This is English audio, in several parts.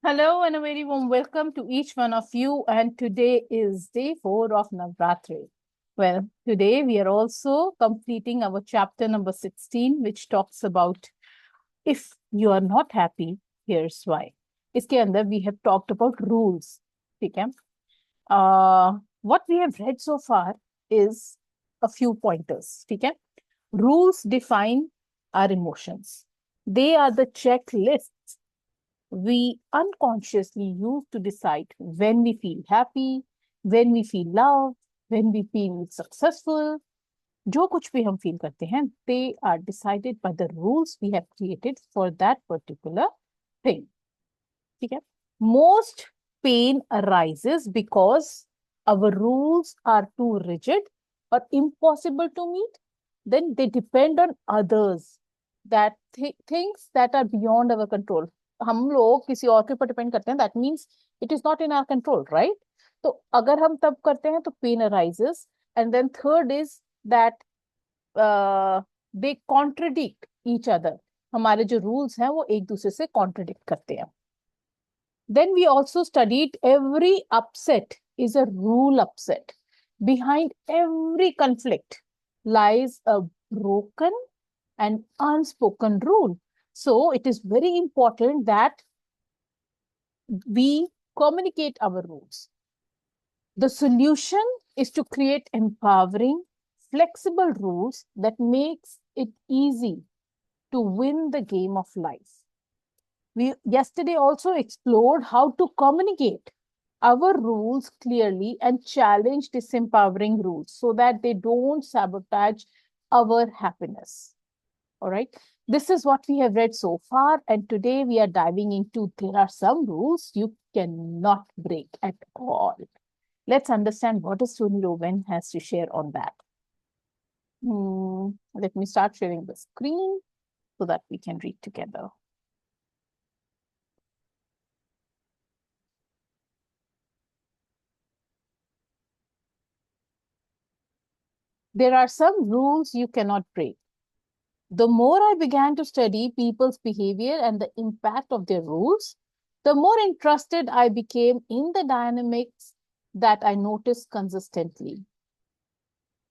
Hello and a very warm welcome to each one of you. And today is day 4 of Navratri. Well, today we are also completing our chapter number 16, which talks about if you are not happy, here's why. इसके अंदर we have talked about rules. ठीक है? What we have read so far is a few pointers. ठीक है? Rules define our emotions. They are the checklists we unconsciously use to decide when we feel happy, when we feel loved, when we feel successful. जो कुछ भी हम feel करते हैं, they are decided by the rules we have created for that particular thing. ठीक है? Most pain arises because our rules are too rigid or impossible to meet. Then they depend on others, that things that are beyond our control. हम लोग किसी और के ऊपर depend करते हैं, that means it is not in our control, right? तो अगर हम तब करते हैं तो pain arises. And then third is that they contradict each other. हमारे जो rules हैं वो एक दूसरे से contradict करते हैं. Then we also studied every upset is a rule upset. Behind every conflict lies a broken and unspoken rule. So it is very important that we communicate our rules. The solution is to create empowering, flexible rules that makes it easy to win the game of life. We yesterday also explored how to communicate our rules clearly and challenge disempowering rules so that they don't sabotage our happiness. All right. This is what we have read so far. And today we are diving into there are some rules you cannot break at all. Let's understand what is Tony Robbins has to share on that. Let me start sharing the screen so that we can read together. There are some rules you cannot break. The more I began to study people's behavior and the impact of their rules, the more interested I became in the dynamics that I noticed consistently.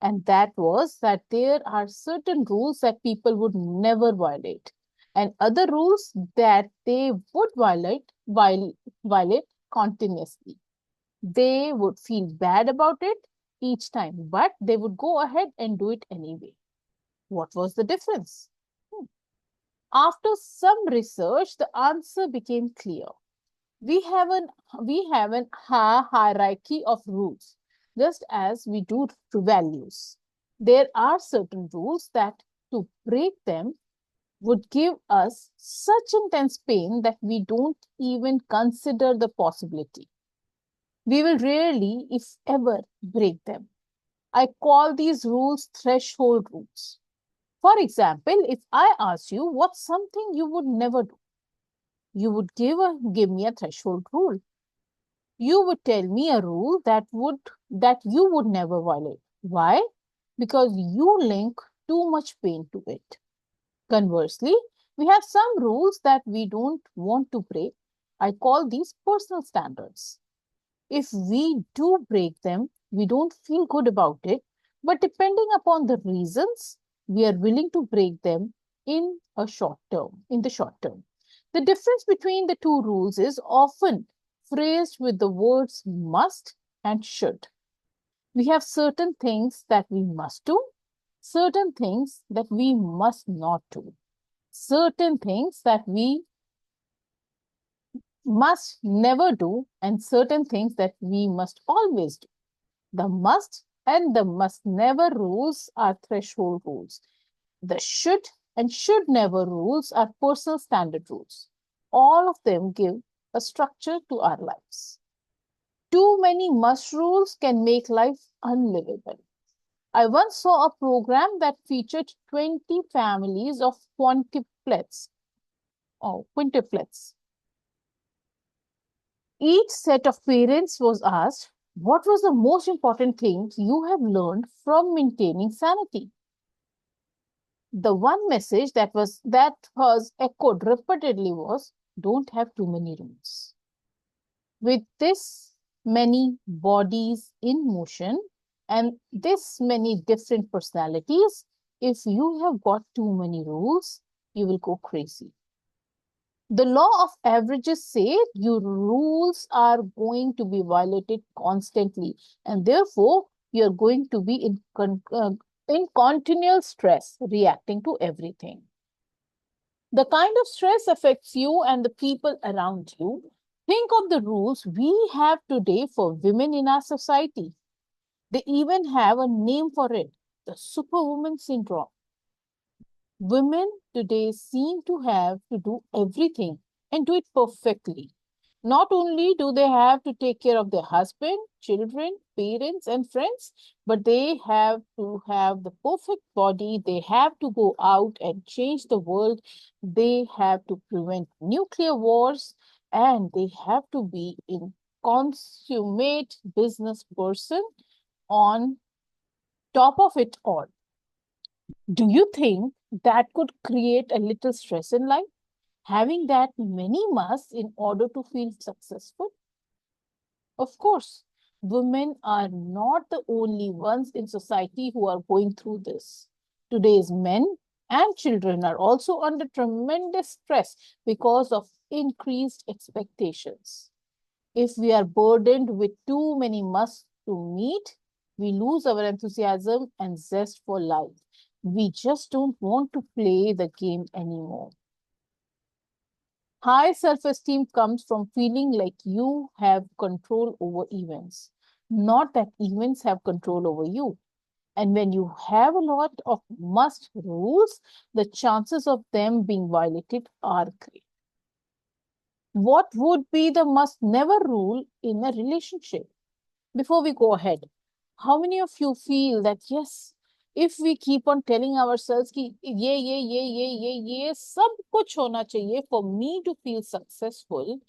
And that was that there are certain rules that people would never violate, and other rules that they would violate continuously. They would feel bad about it each time, but they would go ahead and do it anyway. What was the difference? After some research, the answer became clear. We have an hierarchy of rules, just as we do to values. There are certain rules that to break them would give us such intense pain that we don't even consider the possibility. We will rarely, if ever, break them. I call these rules threshold rules. For example, if I ask you what's something you would never do, you would give me a threshold rule. You would tell me a rule that you would never violate. Why? Because you link too much pain to it. Conversely, we have some rules that we don't want to break. I call these personal standards. If we do break them, we don't feel good about it, but depending upon the reasons, we are willing to break them in the short term. The difference between the two rules is often phrased with the words must and should. We have certain things that we must do, certain things that we must not do, certain things that we must never do, and certain things that we must always do. The must and the must never rules are threshold rules. The should and should never rules are personal standard rules. All of them give a structure to our lives. Too many must rules can make life unlivable. I once saw a program that featured 20 families of quintuplets. Each set of parents was asked, what was the most important thing you have learned from maintaining sanity? The one message that was echoed repeatedly was, don't have too many rules. with this many bodies in motion and this many different personalities, if you have got too many rules, you will go crazy. The law of averages say your rules are going to be violated constantly, and therefore you're going to be in continual stress, reacting to everything. The kind of stress affects you and the people around you. Think of the rules we have today for women in our society. They even have a name for it, the superwoman syndrome. Women today seem to have to do everything and do it perfectly. Not only do they have to take care of their husband, children, parents, and friends, but they have to have the perfect body. They have to go out and change the world. They have to prevent nuclear wars, and they have to be in consummate business person on top of it all. Do you think that could create a little stress in life? Having that many musts in order to feel successful? Of course, women are not the only ones in society who are going through this. Today's men and children are also under tremendous stress because of increased expectations. If we are burdened with too many musts to meet, we lose our enthusiasm and zest for life. We just don't want to play the game anymore. High self-esteem comes from feeling like you have control over events, not that events have control over you. And when you have a lot of must rules, the chances of them being violated are great. What would be the must never rule in a relationship? Before we go ahead, how many of you feel that yes, if we keep on telling ourselves कि ये सब कुछ होना चाहिए for me to feel successful,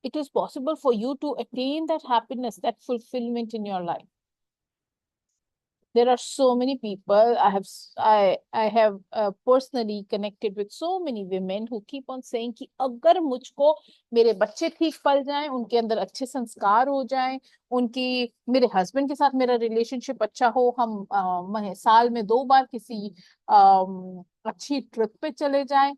it is possible for you to attain that happiness, that fulfillment in your life? There are so many people I have personally connected with so many women who keep on saying कि अगर मुझको मेरे बच्चे ठीक पल जाएं, उनके अंदर अच्छे संस्कार हो जाएं, उनकी मेरे हस्बैंड के साथ मेरा रिलेशनशिप अच्छा हो, हम साल में 2 बार किसी अच्छी ट्रिप पे चले जाएं,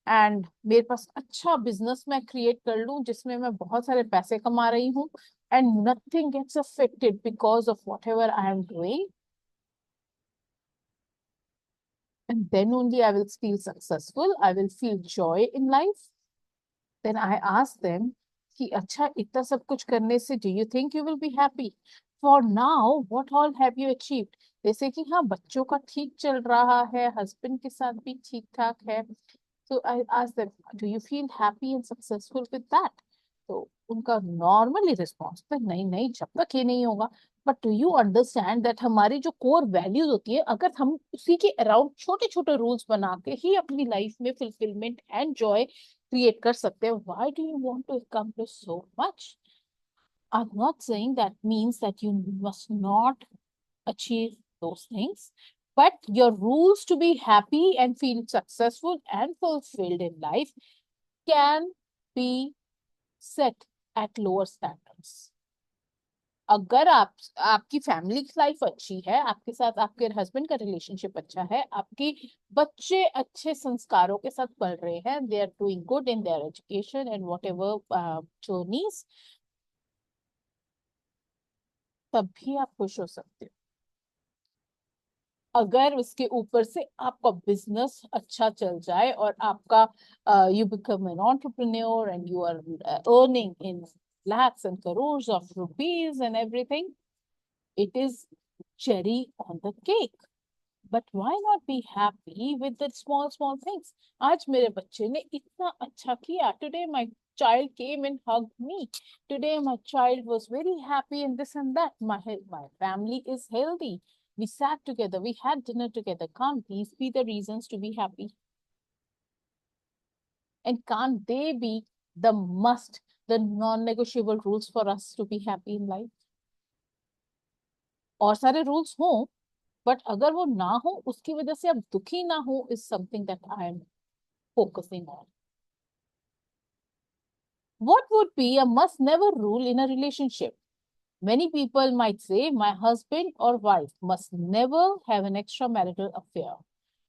एंड मेरे पास अच्छा बिजनेस मैं क्रिएट कर लूं जिसमें मैं बहुत सारे पैसे कमा रही हूँ, and nothing gets affected because of whatever I am doing, and then only I will feel successful, I will feel joy in life. Then I ask them कि अच्छा इतना सब कुछ करने से do you think you will be happy? For now, what all have you achieved? जैसे कि हाँ बच्चों का ठीक चल रहा है, हस्बैंड के साथ भी ठीक ठाक है. So I ask them, do you feel happy and successful with that? तो उनका नॉर्मली रिस्पॉन्स तो नहीं नहीं, जब तक ये नहीं होगा. But do you understand that हमारी जो कोर वैल्यूज होती है, अगर हम उसी के अराउंड छोटे छोटे रूल्स बना के ही अपनी लाइफ में फुलफिलमेंट एंड जॉय क्रिएट कर सकते हैं, why do you want to accomplish so much? I'm not saying that means that you must not achieve those things, but your rules to be happy and feel successful and fulfilled in life can be set at lower standards. अगर आपकी family की life अच्छी है, आपके साथ आपके husband का relationship अच्छा है, आपके बच्चे अच्छे संस्कारों के साथ पढ़ रहे हैं, they are doing good in their education and whatever journeys, तब भी आप खुश हो सकते हो. अगर उसके ऊपर से आपका बिजनेस अच्छा चल जाए और आपका you become an entrepreneur and you are earning in lakhs and crores of rupees and everything, it is cherry on the cake. But why not be happy with the small things? आज मेरे बच्चे ने इतना अच्छा किया. Today my child came and hugged me. Today my child was very happy and this and that. My family is healthy. We sat together. We had dinner together. Can't these be the reasons to be happy? And can't they be the must, the non-negotiable rules for us to be happy in life? और सारे rules हों, but अगर वो ना हो, उसकी वजह से आप दुखी ना हो, is something that I am focusing on. What would be a must never rule in a relationship? Many people might say my husband or wife must never have an extramarital affair.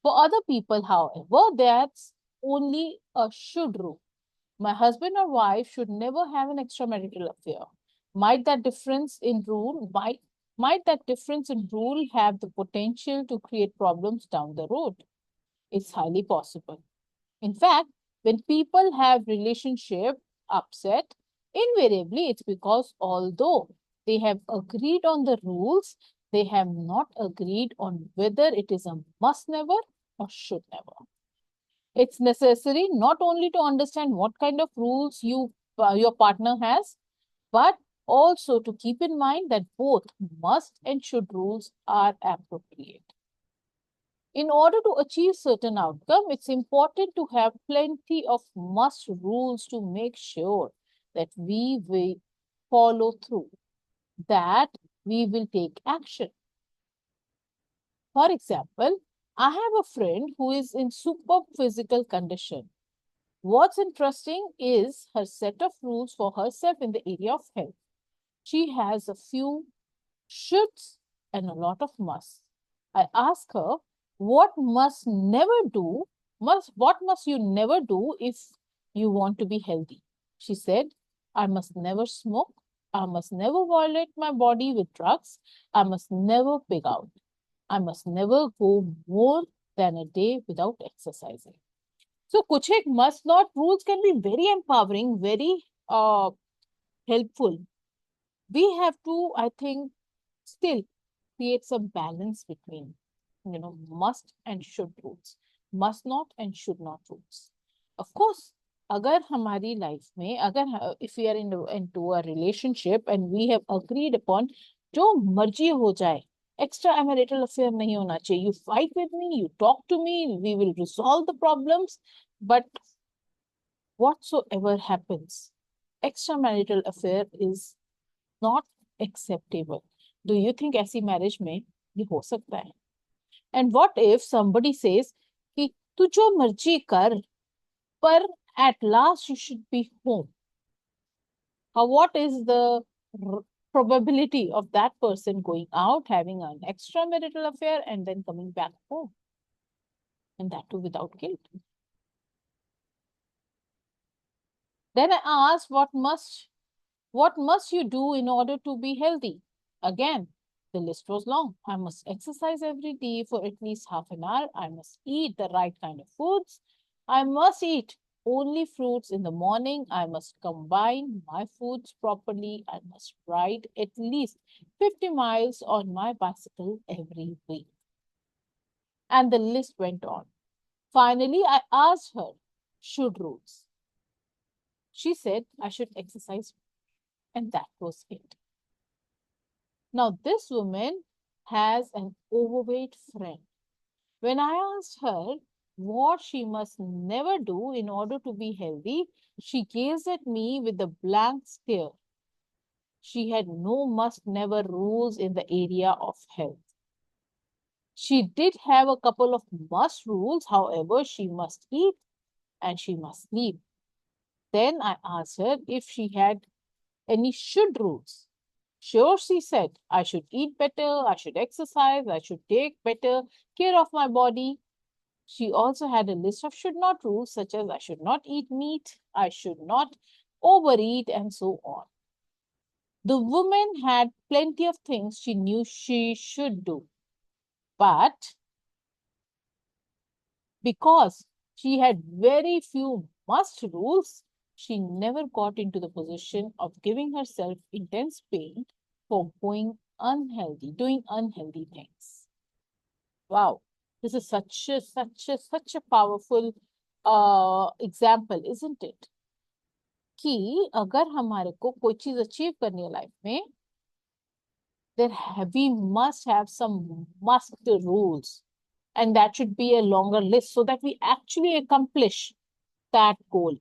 For other people, however, that's only a should rule. My husband or wife should never have an extramarital affair. Might that difference in rule might that difference in rule have the potential to create problems down the road? It's highly possible. In fact, when people have relationship upset, invariably it's because although they have agreed on the rules, they have not agreed on whether it is a must never or should never. It's necessary not only to understand what kind of rules your partner has, but also to keep in mind that both must and should rules are appropriate. In order to achieve certain outcome, it's important to have plenty of must rules to make sure that we will follow through, that we will take action. For example, I have a friend who is in superb physical condition. What's interesting is her set of rules for herself in the area of health. She has a few shoulds and a lot of musts. I ask her, what must you never do if you want to be healthy? She said, I must never smoke. I must never violate my body with drugs. I must never pig out. I must never go more than a day without exercising. So, kuch ek must not rules can be very empowering, very helpful. We have to, I think, still create some balance between must and should rules, must not and should not rules. Of course, अगर हमारी life में अगर if we are into a relationship and we have agreed upon जो मर्जी हो जाए extra marital affair नहीं होना चाहिए. You fight with me, you talk to me, we will resolve the problems, but whatsoever happens, extramarital affair is not acceptable. Do you think ऐसी marriage में ये हो सकता है? And what if somebody says कि तू जो मर्जी कर, पर at last you should be home? What is the probability of that person going out, having an extramarital affair, and then coming back home? And that too without guilt. Then I asked, what must you do in order to be healthy? Again, the list was long. I must exercise every day for at least half an hour. I must eat the right kind of foods. I must eat only fruits in the morning. I must combine my foods properly. I must ride at least 50 miles on my bicycle every week. And the list went on. Finally, I asked her, should rules? She said I should exercise, and that was it. Now, this woman has an overweight friend. When I asked her what she must never do in order to be healthy, she gazed at me with a blank stare. She had no must never rules in the area of health. She did have a couple of must rules, however, she must eat and she must sleep. Then I asked her if she had any should rules. Sure, she said, I should eat better, I should exercise, I should take better care of my body. She also had a list of should not rules, such as I should not eat meat, I should not overeat, and so on. The woman had plenty of things she knew she should do, but because she had very few must rules, she never got into the position of giving herself intense pain for doing unhealthy things. Wow, this is such a powerful example, isn't it? कि अगर हमारे को कोई चीज achieve करनी है life में, we must have some must rules, and that should be a longer list so that we actually accomplish that goal.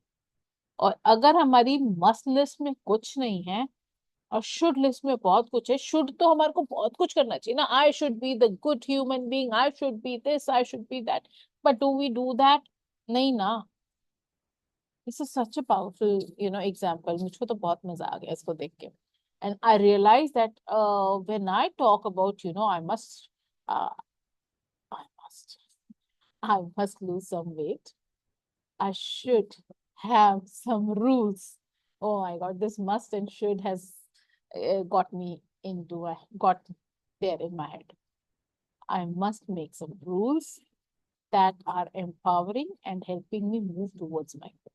और अगर हमारी मस्ट लिस्ट में कुछ नहीं है और शुड लिस्ट में बहुत कुछ है, शुड तो हमारे को बहुत कुछ करना चाहिए ना. I should be the good human being, I should be this, I should be that, but do we do that? नहीं ना. This is such a powerful, example. मुझको तो बहुत मजा आ गया इसको देख के. And I realized that when I talk about, uh, I must, I must lose some weight. I should have some rules. Oh my God, this must and should has got there in my head. I must make some rules that are empowering and helping me move towards my goal.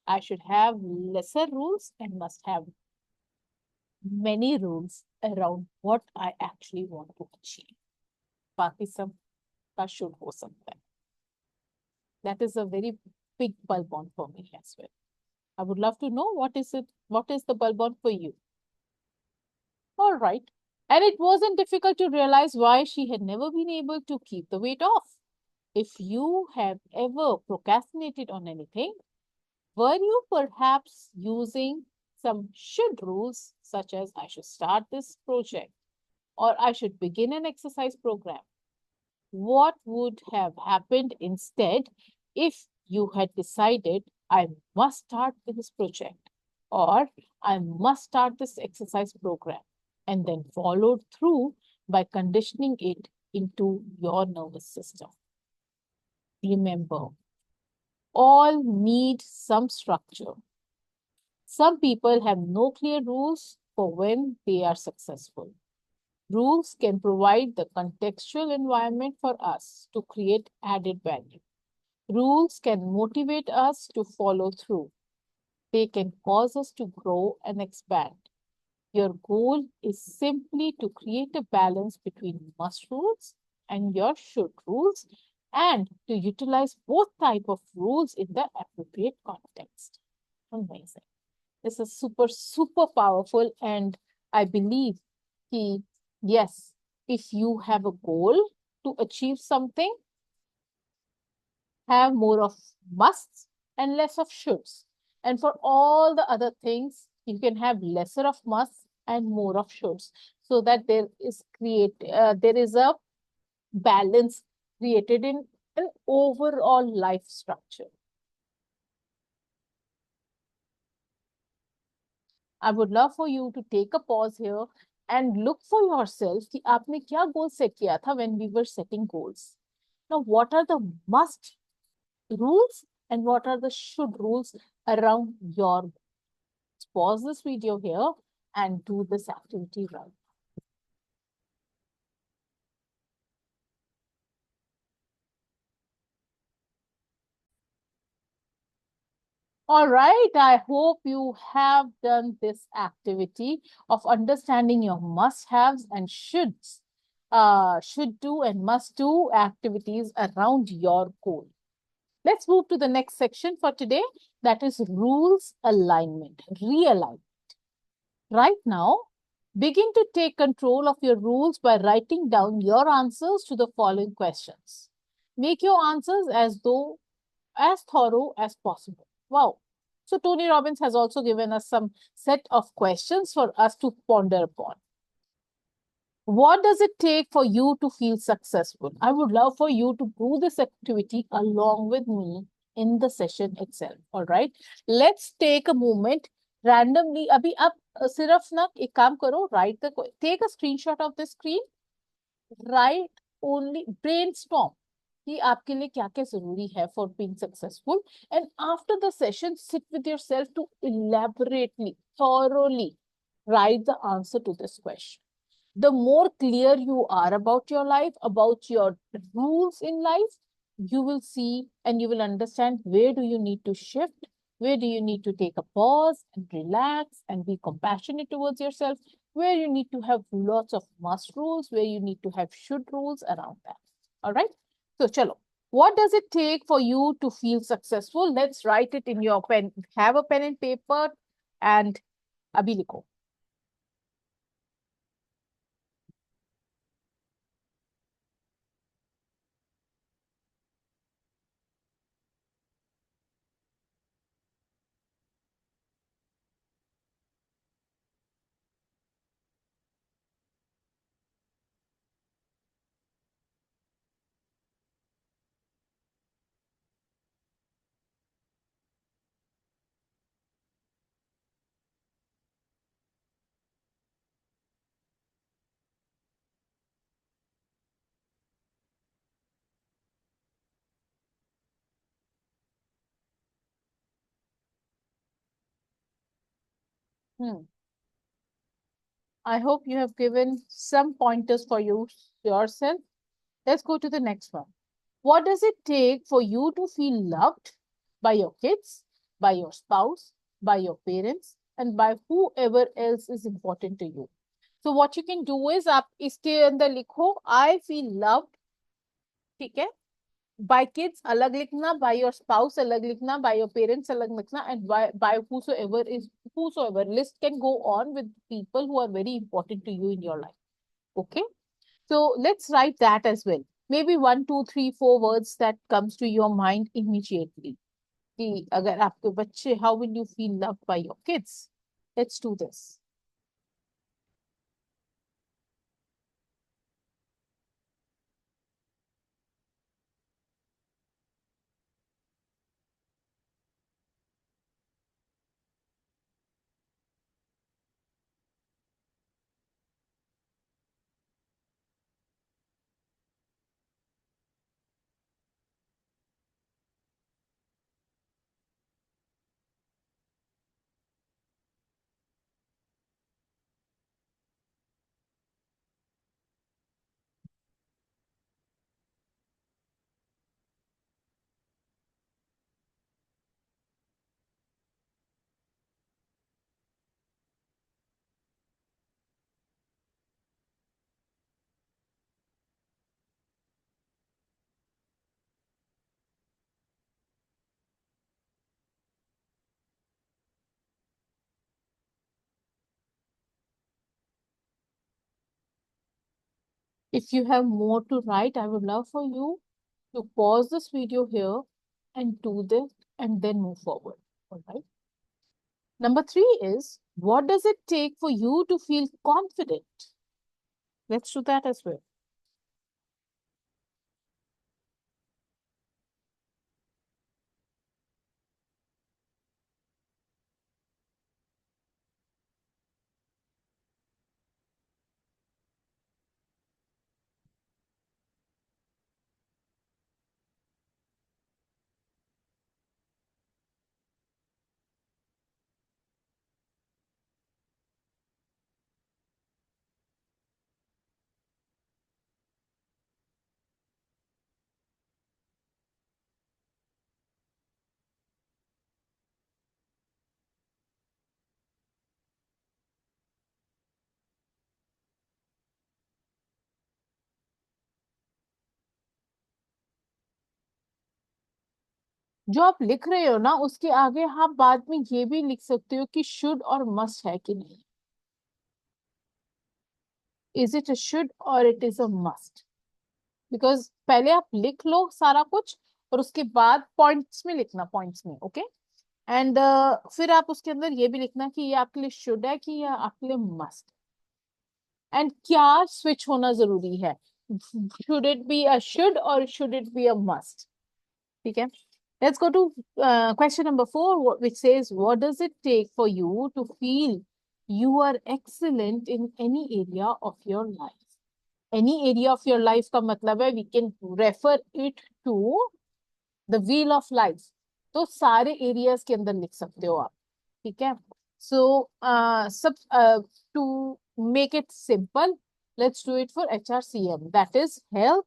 I should have lesser rules and must have many rules around what I actually want to achieve. बाकी सब का should हो सकता है. That is a very big bulb on for me as well. I would love to know what is the bulb on for you? All right. And it wasn't difficult to realize why she had never been able to keep the weight off. If you have ever procrastinated on anything, were you perhaps using some should rules, such as I should start this project or I should begin an exercise program? What would have happened instead if you had decided, I must start this project or I must start this exercise program, and then followed through by conditioning it into your nervous system? Remember, all need some structure. Some people have no clear rules for when they are successful. Rules can provide the contextual environment for us to create added value. Rules can motivate us to follow through. They can cause us to grow and expand. Your goal is simply to create a balance between must rules and your should rules, and to utilize both type of rules in the appropriate context. Amazing. This is super, super powerful. And I believe he, yes, if you have a goal to achieve something, have more of musts and less of shoulds. And for all the other things, you can have lesser of musts and more of shoulds, so that there is a balance created in an overall life structure. I would love for you to take a pause here and look for yourself कि आपने क्या goal set किया था when we were setting goals. Now, what are the must rules and what are the should rules around your? Pause this video here and do this activity right. All right, I hope you have done this activity of understanding your must-haves and should do and must do activities around your goal. Let's move to the next section for today, that is rules alignment, realign. Right now, begin to take control of your rules by writing down your answers to the following questions. Make your answers as thorough as possible. Wow. So Tony Robbins has also given us some set of questions for us to ponder upon. What does it take for you to feel successful? I would love for you to do this activity along with me in the session itself. All right. Let's take a moment randomly. Abhi ab sirf na ek kaam karo, take a screenshot of the screen, write only brainstorm कि आपके लिए क्या क्या जरूरी है for being successful, and after the session sit with yourself to elaborately, thoroughly write the answer to this question. The more clear you are about your life, about your rules in life, you will see and you will understand where do you need to shift, where do you need to take a pause and relax and be compassionate towards yourself, where you need to have lots of must rules, where you need to have should rules around that. All right. So, chalo. What does it take for you to feel successful? Let's write it in your pen. Have a pen and paper and abhi likho. Hmm. I hope you have given some pointers for you yourself. Let's go to the next one. What does it take for you to feel loved by your kids, by your spouse, by your parents, and by whoever else is important to you? So what you can do is आप इसके अंदर लिखो I feel loved, ठीक है? By kids अलग लिखना, by your spouse अलग लिखना, by your parents अलग लिखना, and by whosoever. List can go on with people who are very important to you in your life. Okay, so let's write that as well. Maybe one, two, three, four words that comes to your mind immediately. कि अगर आपके बच्चे, how will you feel loved by your kids? Let's do this. If you have more to write, I would love for you to pause this video here and do this and then move forward. All right. Number three is, what does it take for you to feel confident? Let's do that as well. जो आप लिख रहे हो ना उसके आगे आप बाद में ये भी लिख सकते हो कि शुड और मस्ट है कि नहीं. इज इट अ शुड और it is a must? Because पहले आप लिख लो सारा कुछ और उसके बाद पॉइंट्स में लिखना, पॉइंट्स में. ओके. एंड फिर आप उसके अंदर ये भी लिखना कि ये आपके लिए शुड है कि ये आपके लिए मस्ट. एंड क्या स्विच होना जरूरी है, should it be a should or should it be a must? ठीक है. Let's go to question number 4, which says, what does it take for you to feel you are excellent in any area of your life? Any area of your life का मतलब है we can refer it to the wheel of life. तो सारे areas के अंदर लिख सकते हो आप. ठीक है. So सब to make it simple, let's do it for HRCM. That is health,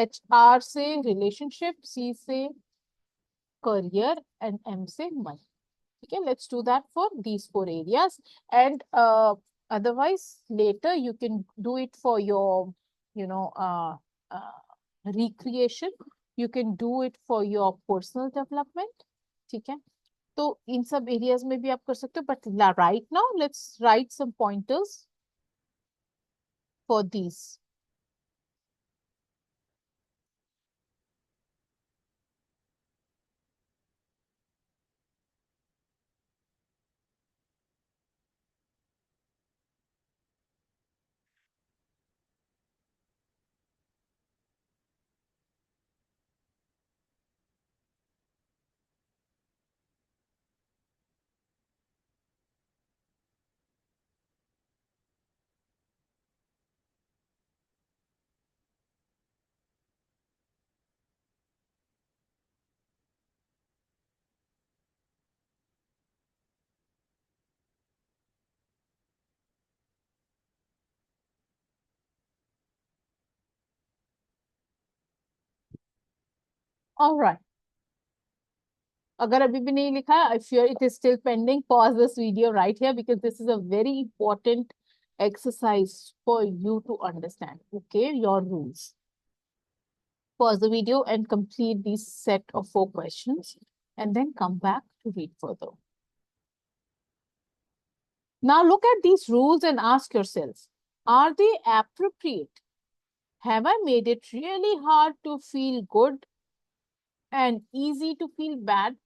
HR से relationship, C से career, and M से money. Okay, let's do that for these 4 areas. And otherwise, later you can do it for your, you know, recreation. You can do it for your personal development. ठीक है. तो इन सब areas में भी आप कर सकते हो. But right now, let's write some pointers for these. All right. अगर अभी भी नहीं लिखा है, if it is still pending, pause this video right here because this is a very important exercise for you to understand. Okay, your rules. Pause the video and complete this set of 4 questions and then come back to read further. Now look at these rules and ask yourself, are they appropriate? Have I made it really hard to feel good and easy to feel bad?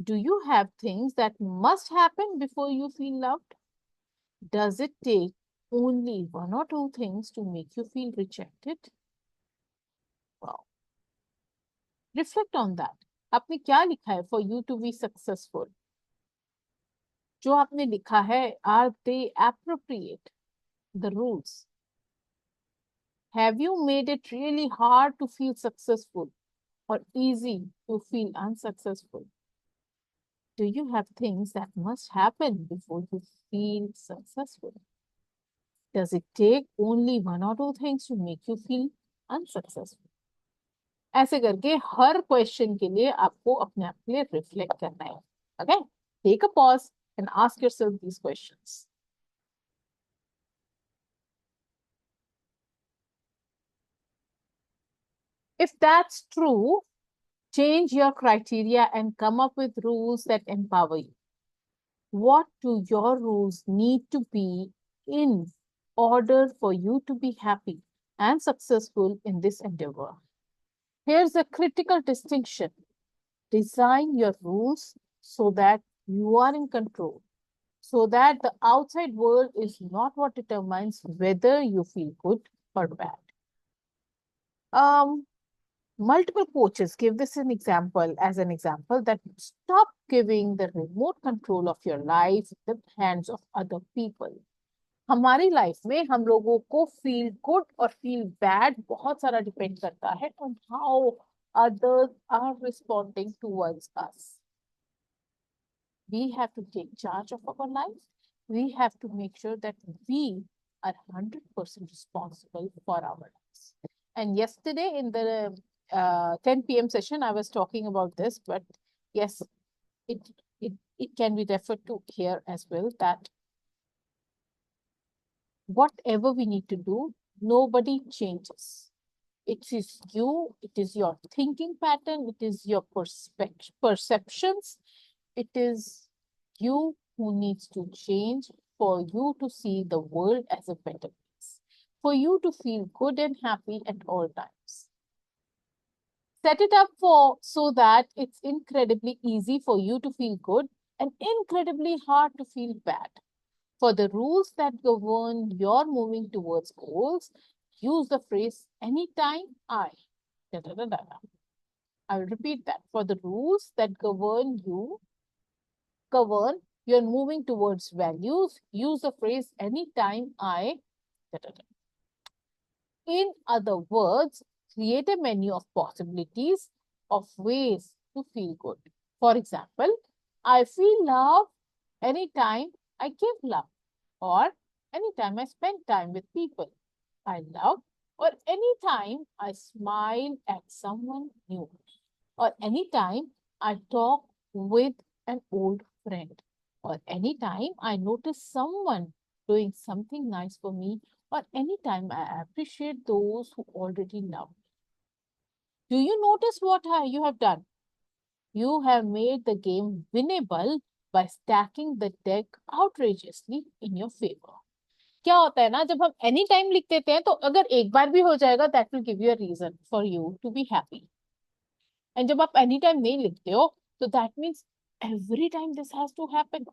Do you have things that must happen before you feel loved? Does it take only 1 or 2 things to make you feel rejected? Wow. Reflect on that. आपने क्या लिखा है for you to be successful? जो आपने लिखा है, are they appropriate? The rules. Have you made it really hard to feel successful or easy to feel unsuccessful? Do you have things that must happen before you feel successful? Does it take only 1 or 2 things to make you feel unsuccessful? ऐसे करके हर question के लिए आपको अपने आप के लिए reflect करना है. Okay? Take a pause and ask yourself these questions. If that's true, change your criteria and come up with rules that empower you. What do your rules need to be in order for you to be happy and successful in this endeavor? Here's a critical distinction. Design your rules so that you are in control, so that the outside world is not what determines whether you feel good or bad. Multiple coaches give this an example that stop giving the remote control of your life in the hands of other people. हमारी life में हम लोगों को feel good और feel bad बहुत सारा depend करता है on how others are responding towards us. We have to take charge of our life. We have to make sure that we are 100% responsible for our lives. And yesterday in the 10 p.m. session, I was talking about this, but yes, it can be referred to here as well, that whatever we need to do, nobody changes. It is you, it is your thinking pattern, it is your perceptions, it is you who needs to change for you to see the world as a better place, for you to feel good and happy at all times. Set it up so that it's incredibly easy for you to feel good and incredibly hard to feel bad. For the rules that govern your moving towards goals, use the phrase anytime I. Da, da, da, da, da. I will repeat that. For the rules that govern your moving towards values, use the phrase anytime I. Da, da, da. In other words, create a menu of possibilities of ways to feel good. For example, I feel love anytime I give love, or anytime I spend time with people I love, or anytime I smile at someone new, or anytime I talk with an old friend, or anytime I notice someone doing something nice for me, or anytime I appreciate those who already love me. Do you notice what you have done? You have made the game winnable by stacking the deck outrageously in your favor. क्या होता है ना, जब हम any time लिख देते हैं तो अगर एक बार भी हो जाएगा, that will give you a reason for you to be happy. And जब आप एनी टाइम नहीं लिखते हो तो that means every time this has to happen.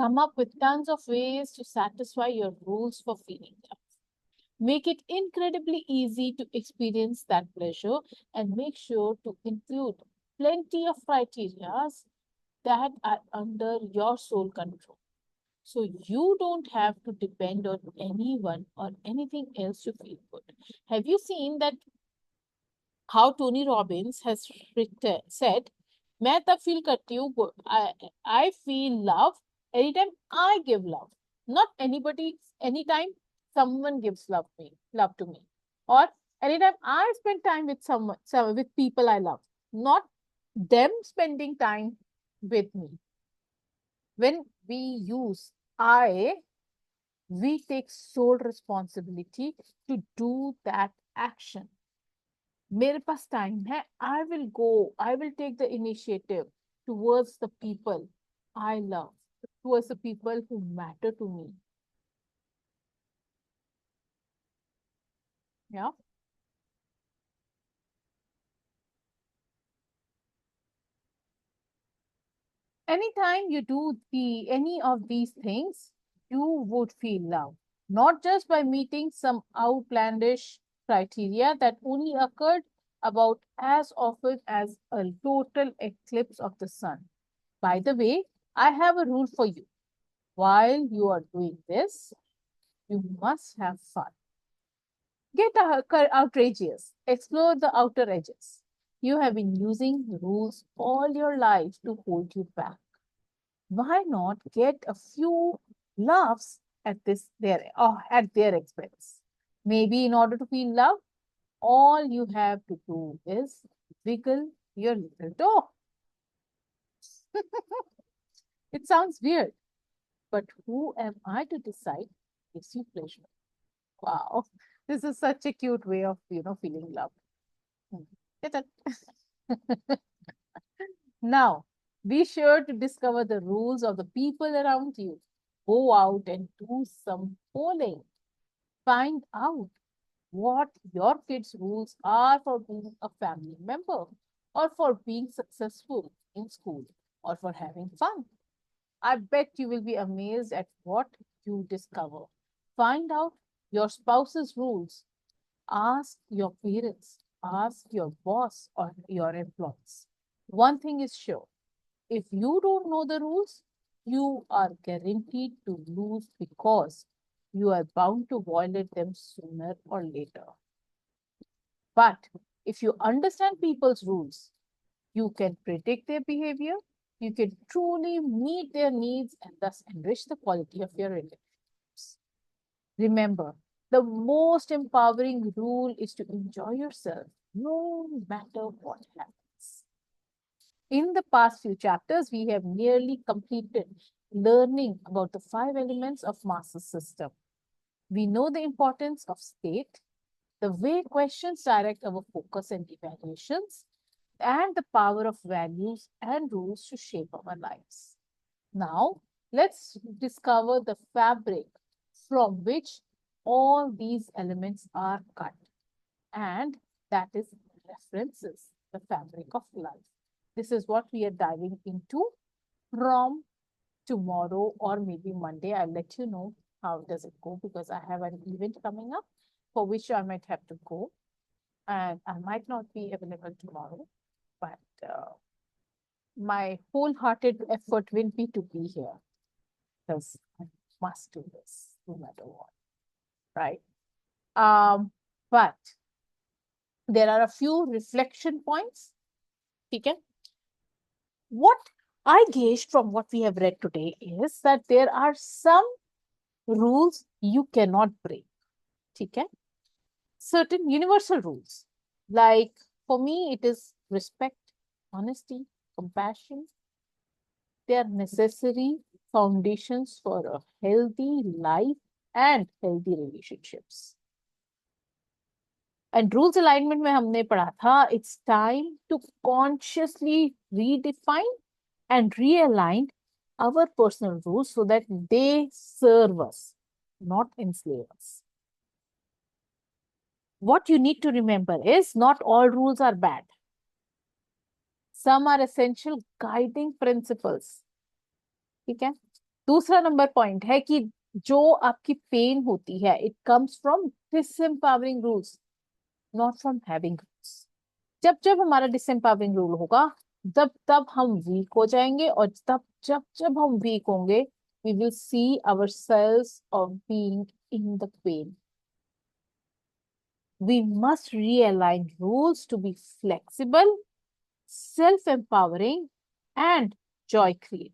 Come up with tons of ways to satisfy your rules for feeling love. Make it incredibly easy to experience that pleasure and make sure to include plenty of criteria that are under your sole control. So you don't have to depend on anyone or anything else to feel good. Have you seen that how Tony Robbins has said, मैं तब feel करती हूँ, I feel love anytime I give love, not anybody anytime someone gives love to me, or anytime I spend time with someone, with people I love, not them spending time with me. When we use I, we take sole responsibility to do that action. मेरे पास time है, I will go, I will take the initiative towards the people I love, towards the people who matter to me. Yeah. Anytime you do any of these things, you would feel love, not just by meeting some outlandish criteria that only occurred about as often as a total eclipse of the sun. By the way, I have a rule for you. While you are doing this, you must have fun. Get outrageous. Explore the outer edges. You have been using rules all your life to hold you back. Why not get a few laughs at their expense? Maybe in order to feel love, all you have to do is wiggle your little toe. It sounds weird, but who am I to decide gives you pleasure? Wow, this is such a cute way of feeling love. Hmm. Get it? Now, be sure to discover the rules of the people around you. Go out and do some polling. Find out what your kids' rules are for being a family member, or for being successful in school, or for having fun. I bet you will be amazed at what you discover. Find out your spouse's rules. Ask your parents, ask your boss or your employees. One thing is sure, if you don't know the rules, you are guaranteed to lose because you are bound to violate them sooner or later. But if you understand people's rules, you can predict their behavior, you can truly meet their needs and thus enrich the quality of your relationships. Remember, the most empowering rule is to enjoy yourself no matter what happens. In the past few chapters, we have nearly completed learning about the 5 elements of master system. We know the importance of state, the way questions direct our focus and evaluations, and the power of values and rules to shape our lives. Now, let's discover the fabric from which all these elements are cut, and that is references, the fabric of life. This is what we are diving into from tomorrow or maybe Monday. I'll let you know how does it go, because I have an event coming up for which I might have to go, and I might not be available tomorrow, but my wholehearted effort will be to be here, because I must do this no matter what, right? But there are a few reflection points. Okay? What I gauged from what we have read today is that there are some rules you cannot break. Okay? Certain universal rules. Like for me, it is respect, honesty, compassion. They are necessary foundations for a healthy life and healthy relationships. And rules alignment में हमने पढ़ा था, it's time to consciously redefine and realign our personal rules so that they serve us, not enslave us. What you need to remember is not all rules are bad. Some are essential guiding principles. ठीक है? दूसरा number point है कि जो आपकी pen होती है, it comes from disempowering rules, not from having rules. जब जब हमारा disempowering rule होगा, तब तब हम वीक हो जाएंगे, और तब जब जब हम वीक होंगे, we will see ourselves of being in the pain. We must realign rules to be flexible, self-empowering, and joy-creating.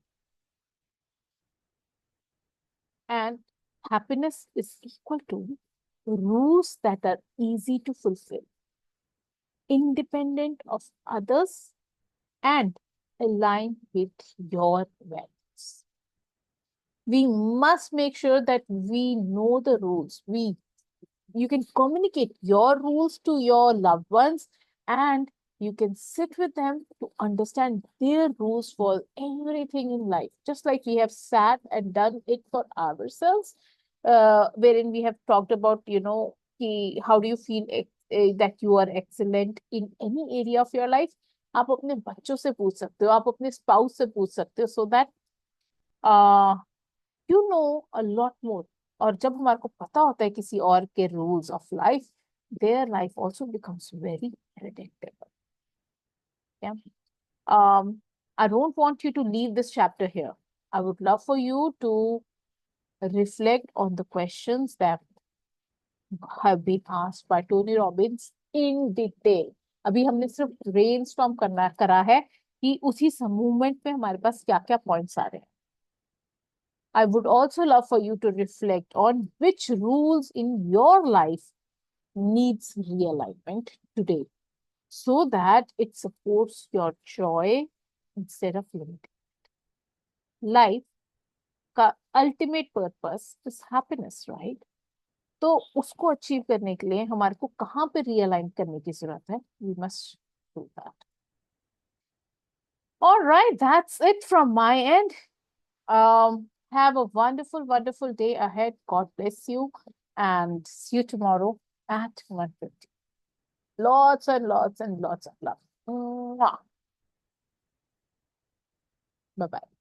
And Happiness is equal to rules that are easy to fulfill, independent of others, and align with your values. We must make sure that we know the rules. You can communicate your rules to your loved ones, and you can sit with them to understand their rules for everything in life, just like we have sat and done it for ourselves, wherein we have talked about, how do you feel that you are excellent in any area of your life. आप अपने बच्चों से पूछ सकते हो, आप अपने spouse से पूछ सकते हो, so that you know a lot more. और जब हमारे को पता होता है किसी और के rules of life, their life also becomes very predictable. Yeah. I don't want you to leave this chapter here. I would love for you to reflect on the questions that have been asked by Tony Robbins in detail. अभी हमने सिर्फ brainstorm करा है कि उसी movement में हमारे पास क्या क्या पॉइंट्स आ रहे हैं. I would also love for you to reflect on which rules in your life needs realignment today so that it supports your joy instead of limiting. Life का ultimate purpose is happiness, right? तो उसको achieve करने के लिए हमारे को कहाँ पे realign करने की जरूरत है? We must do that. All right, that's it from my end. Have a wonderful, wonderful day ahead. God bless you, and see you tomorrow at 1:50. Lots and lots and lots of love. Bye bye.